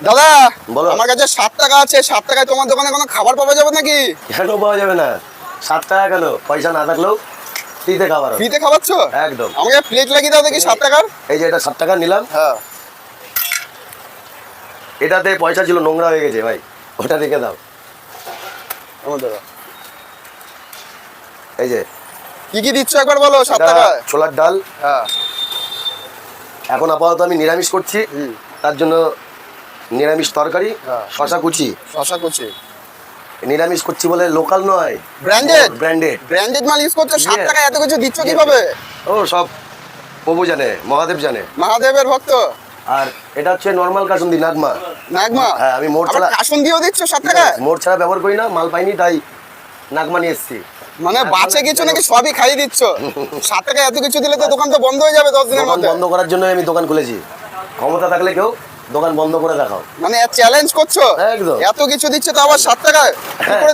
দাদা বলো। আমার কাছে 7 টাকা আছে, 7 টাকায় তোমার দোকানে কোনো খাবার পাওয়া যাবে নাকি? কেন পাওয়া যাবে না? 7 টাকা কেন? পয়সা না থাকলেও ফ্রিতে খাবার হবে। ফ্রিতে খাওয়াচ্ছ? একদম। আমাকে প্লেট লাগিয়ে দাও দেখি 7 টাকার। এই যে এটা 7 টাকা নিলাম। হ্যাঁ এটাতে পয়সা ছিল, নোংরা হয়ে গেছে ভাই, ওটা রেখে দাও। আমার দাদা এই যে কি কি দিচ্ছ একবার বলো 7 এটা টাকায়। ছোলার ডাল। হ্যাঁ এখন আপাতত আমি নিরামিষ করছি, তার জন্য নিরামিষ তরকারি, হ্যাঁ। শশা কুচি। শশা কুচি নিরামিষ করছি বলে লোকাল নয়, ব্র্যান্ডেড ব্র্যান্ডেড। ব্র্যান্ডেড মাল ইউজ করছো, 7 Yes. টাকায় এত কিছু দিচ্ছ কিভাবে? ও সব প্রভু জানে, মহাদেব জানে। মহাদেবের ভক্ত। আর এটা হচ্ছে নর্মাল কাসুন্দি, নাগমা। নাগমা? হ্যাঁ, আমি মোট আবার ছাড়া কাসুন দিয়েও দিচ্ছ 7 টাকায়? মোট ছাড়া ব্যবহার করি না, মাল পাইনি তাই নাগমা নিয়ে এসেছি। মানে বাঁচে কিছু নাকি সবই খাইয়ে দিচ্ছ? 7 টাকায় এত কিছু দিলে তো দোকান তো বন্ধ হয়ে যাবে 10 দিনের দোকান মধ্যে। বন্ধ করার জন্য আমি দোকান খুলেছি। ক্ষমতা থাকলে কেউ দোকান বন্ধ করে দেখাও। মানে চ্যালেঞ্জ করছো? একদম। এত কিছু দিচ্ছে তো আবার 7 টাকায় কি করে